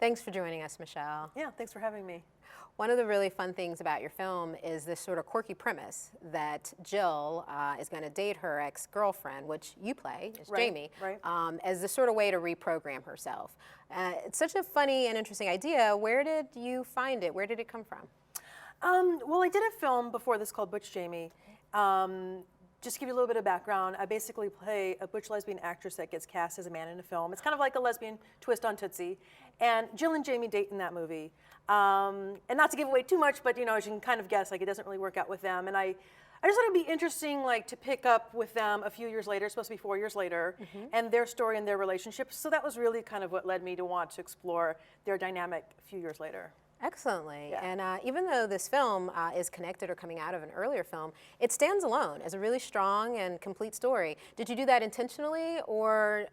Thanks for joining us, Michelle. Yeah, thanks for having me. One of the really fun things about your film is this sort of quirky premise that Jill is going to date her ex-girlfriend, which you play, as Jamie, as the sort of way to reprogram herself. It's such a funny and interesting idea. Where did you find it? Where did it come from? Well, I did a film before this called Butch, Jamie. Just to give you a little bit of background, I basically play a butch lesbian actress that gets cast as a man in a film. It's kind of like a lesbian twist on Tootsie. And Jill and Jamie date in that movie. And not to give away too much, but you know, as you can kind of guess, like it doesn't really work out with them. And I just thought it'd be interesting, like, to pick up with them a few years later. It's supposed to be 4 years later, and their story and their relationship. So that was really kind of what led me to want to explore their dynamic a few years later. Excellently. Yeah. And even though this film is connected or coming out of an earlier film, it stands alone as a really strong and complete story. Did you do that intentionally, or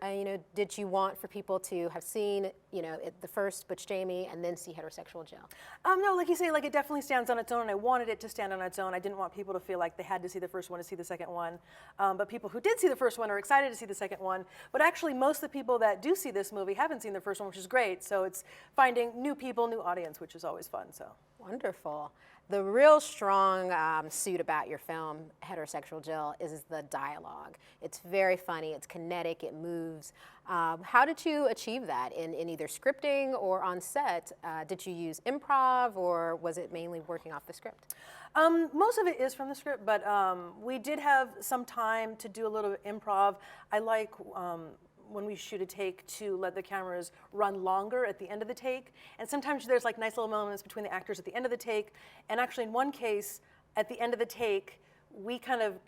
did you want for people to have seen the first Butch Jamie and then see Heterosexual Jill? No, like you say, like it definitely stands on its own, and I wanted it to stand on its own. I didn't want people to feel like they had to see the first one to see the second one. But people who did see the first one are excited to see the second one. But actually, most of the people that do see this movie haven't seen the first one, which is great. So it's finding new people, new audience, which is always fun. So wonderful. The real strong suit about your film, Heterosexual Jill, is the dialogue. It's very funny, it's kinetic, it moves. How did you achieve that in either scripting or on set? Did you use improv, or was it mainly working off the script? Most of it is from the script, but we did have some time to do a little improv. I like when we shoot a take to let the cameras run longer at the end of the take. And sometimes there's like nice little moments between the actors at the end of the take. And actually in one case, at the end of the take, we kind of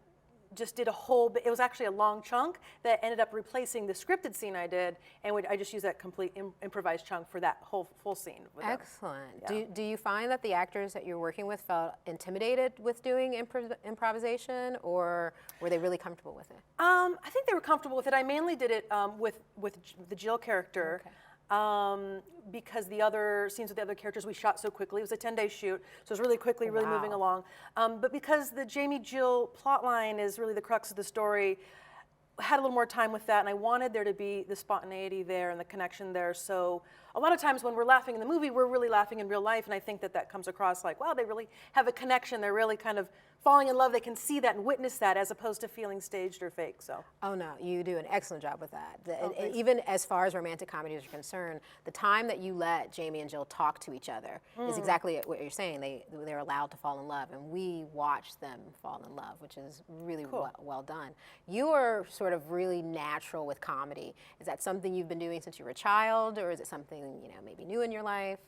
just did a whole, it was actually a long chunk that ended up replacing the scripted scene I did, and I just used that complete improvised chunk for that whole full scene. Excellent. Yeah. Do you find that the actors that you're working with felt intimidated with doing improvisation, or were they really comfortable with it? I think they were comfortable with it. I mainly did it with the Jill character. Okay. Because the other scenes with the other characters we shot so quickly. It was a 10-day shoot, so it was really quickly, really moving along. But because the Jamie-Jill plotline is really the crux of the story, I had a little more time with that, and I wanted there to be the spontaneity there and the connection there. So a lot of times when we're laughing in the movie, we're really laughing in real life, and I think that comes across like, wow, they really have a connection. They're really kind of falling in love. They can see that and witness that, as opposed to feeling staged or fake. So. Oh no, you do an excellent job with that. Thanks. Even as far as romantic comedies are concerned, the time that you let Jamie and Jill talk to each other is exactly what you're saying. They're allowed to fall in love, and we watch them fall in love, which is really cool. well done. You are sort of really natural with comedy. Is that something you've been doing since you were a child, or is it something maybe new in your life?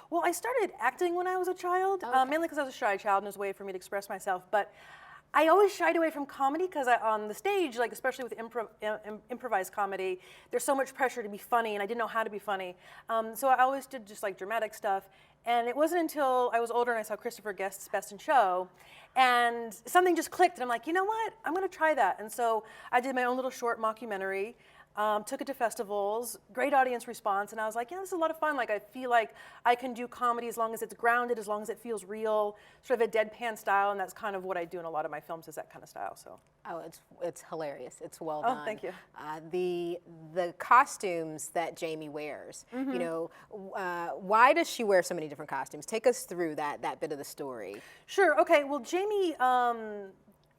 Well, I started acting when I was a child, mainly because I was a shy child and it was a way for me to express myself. But I always shied away from comedy because on the stage, like especially with improvised comedy, there's so much pressure to be funny, and I didn't know how to be funny. So I always did just like dramatic stuff. And it wasn't until I was older and I saw Christopher Guest's Best in Show, and something just clicked. And I'm like, you know what? I'm going to try that. And so I did my own little short mockumentary. Took it to festivals, great audience response, and I was like, yeah, this is a lot of fun. Like, I feel like I can do comedy as long as it's grounded, as long as it feels real, sort of a deadpan style, and that's kind of what I do in a lot of my films, is that kind of style. So. Oh, it's hilarious. It's well done. Oh, thank you. The costumes that Jamie wears, why does she wear so many different costumes? Take us through that bit of the story. Sure. Okay. Well, Jamie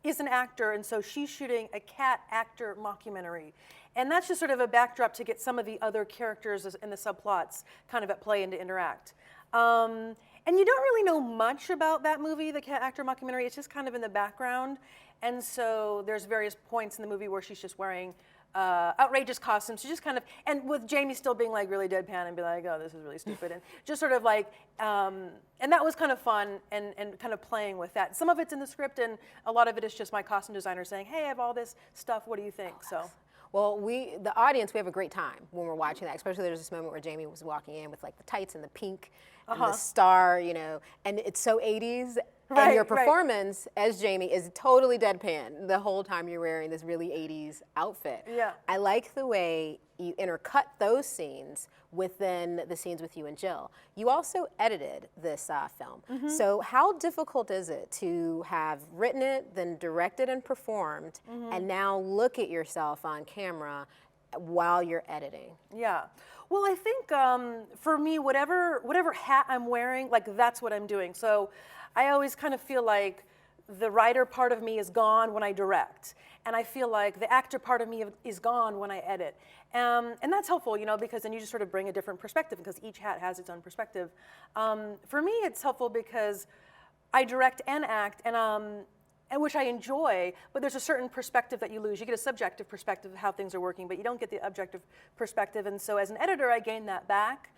is an actor, and so she's shooting a cat actor mockumentary. And that's just sort of a backdrop to get some of the other characters and the subplots kind of at play and to interact. And you don't really know much about that movie, the cat actor mockumentary. It's just kind of in the background. And so there's various points in the movie where she's just wearing outrageous costumes. She just kind of, and with Jamie still being like really deadpan and be like, oh, this is really stupid. And just sort of like, and that was kind of fun and kind of playing with that. Some of it's in the script, and a lot of it is just my costume designer saying, hey, I have all this stuff, what do you think? So. Well, the audience, we have a great time when we're watching that, especially there's this moment where Jamie was walking in with like the tights and the pink and the star, and it's so 80s. And your performance as Jamie is totally deadpan the whole time you're wearing this really 80s outfit. Yeah. I like the way you intercut those scenes within the scenes with you and Jill. You also edited this film. So how difficult is it to have written it, then directed and performed, and now look at yourself on camera while you're editing? Yeah. Well, I think for me, whatever hat I'm wearing, like that's what I'm doing. So I always kind of feel like the writer part of me is gone when I direct, and I feel like the actor part of me is gone when I edit. And that's helpful, you know, because then you just sort of bring a different perspective because each hat has its own perspective. For me, it's helpful because I direct and act, and which I enjoy, but there's a certain perspective that you lose. You get a subjective perspective of how things are working, but you don't get the objective perspective. And so as an editor, I gain that back.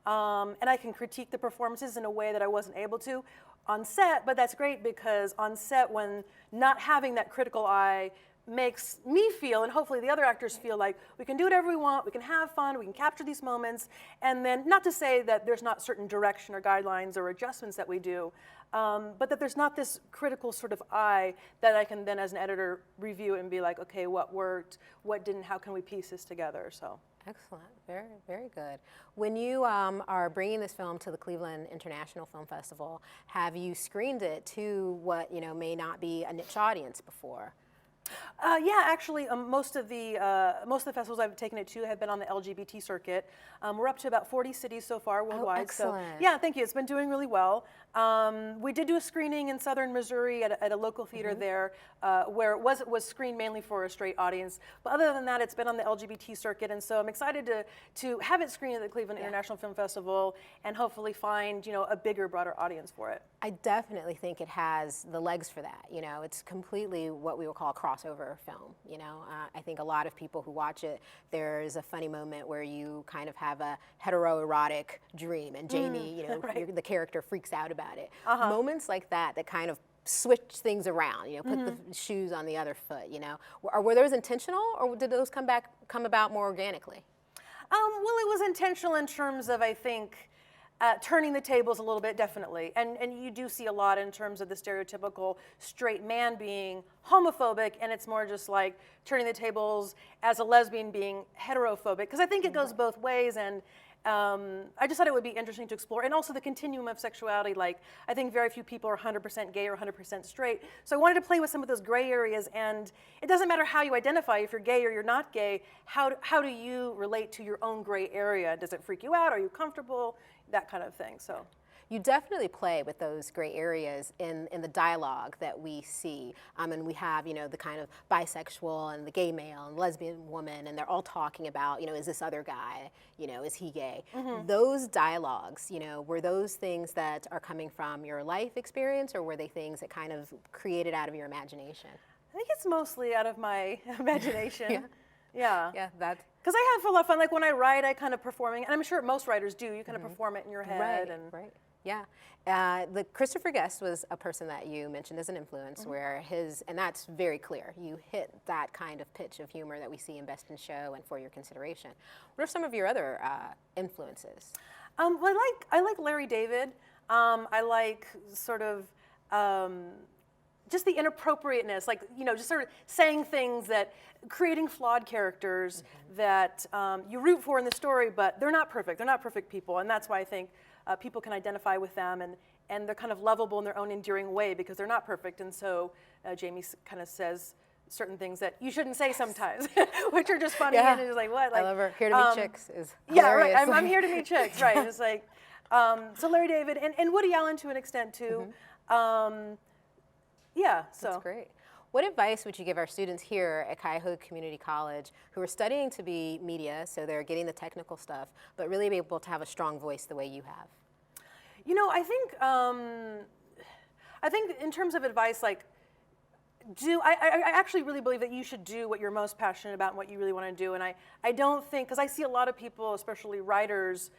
And I can critique the performances in a way that I wasn't able to on set, but that's great because on set, when not having that critical eye makes me feel, and hopefully the other actors feel, like we can do whatever we want, we can have fun, we can capture these moments, and then not to say that there's not certain direction or guidelines or adjustments that we do, but that there's not this critical sort of eye that I can then as an editor review and be like, okay, what worked, what didn't, how can we piece this together, so. Excellent, very, very good. When you are bringing this film to the Cleveland International Film Festival, have you screened it to what, you know, may not be a niche audience before? Yeah, actually, most of the festivals I've taken it to have been on the LGBT circuit. We're up to about 40 cities so far worldwide. Oh, excellent. So, yeah, thank you. It's been doing really well. We did do a screening in southern Missouri at a local theater there, where it was screened mainly for a straight audience. But other than that, it's been on the LGBT circuit, and so I'm excited to have it screened at the Cleveland International Film Festival and hopefully find, you know, a bigger, broader audience for it. I definitely think it has the legs for that. You know, it's completely what we would call a crossover film. You know, I think a lot of people who watch it, there's a funny moment where you kind of have a heteroerotic dream, and Jamie, you know, right. the character freaks out about it. Moments like that kind of switch things around. You know, put the shoes on the other foot. You know, were those intentional, or did those come about more organically? Well, it was intentional in terms of, I think, turning the tables a little bit, definitely. And you do see a lot in terms of the stereotypical straight man being homophobic, and it's more just like turning the tables as a lesbian being heterophobic, because I think it goes both ways, and I just thought it would be interesting to explore. And also the continuum of sexuality, like I think very few people are 100% gay or 100% straight. So I wanted to play with some of those gray areas, and it doesn't matter how you identify, if you're gay or you're not gay, how do you relate to your own gray area? Does it freak you out? Are you comfortable? That kind of thing, so. You definitely play with those gray areas in the dialogue that we see. And we have, you know, the kind of bisexual and the gay male and lesbian woman, and they're all talking about, you know, is this other guy, you know, is he gay? Those dialogues, you know, were those things that are coming from your life experience, or were they things that kind of created out of your imagination? I think it's mostly out of my imagination. Yeah. Yeah, that's. Because I have a lot of fun. Like when I write, I kind of performing, and I'm sure most writers do. You kind of perform it in your head. Right. Yeah. The Christopher Guest was a person that you mentioned as an influence, where and that's very clear. You hit that kind of pitch of humor that we see in Best in Show and For Your Consideration. What are some of your other influences? Well, I like Larry David. I like sort of just the inappropriateness, like, you know, just sort of saying things that, creating flawed characters that you root for in the story, but they're not perfect. They're not perfect people, and that's why I think people can identify with them, and they're kind of lovable in their own endearing way because they're not perfect. And so Jamie kind of says certain things that you shouldn't say sometimes, which are just funny, and it's like, what? Like, I love her. Here to Meet Chicks is hilarious. Yeah, right. I'm here to meet chicks, right? It's like, so Larry David and Woody Allen to an extent too. Yeah, so. That's great. What advice would you give our students here at Cuyahoga Community College who are studying to be media, so they're getting the technical stuff, but really be able to have a strong voice the way you have? You know, I think in terms of advice, like, I actually really believe that you should do what you're most passionate about and what you really want to do. And I don't think, because I see a lot of people, especially writers,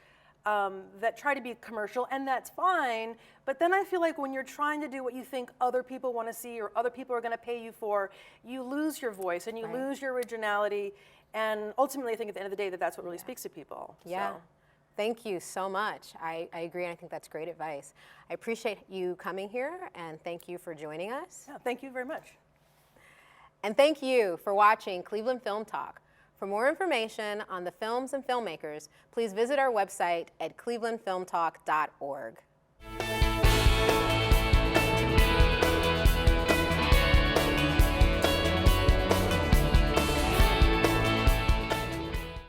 that try to be commercial, and that's fine, but then I feel like when you're trying to do what you think other people want to see or other people are going to pay you for, you lose your voice and you lose your originality, and ultimately I think at the end of the day that's what really speaks to people. Yeah. So. Thank you so much. I agree, and I think that's great advice. I appreciate you coming here, and thank you for joining us. Yeah, thank you very much. And thank you for watching Cleveland Film Talk. For more information on the films and filmmakers, please visit our website at clevelandfilmtalk.org.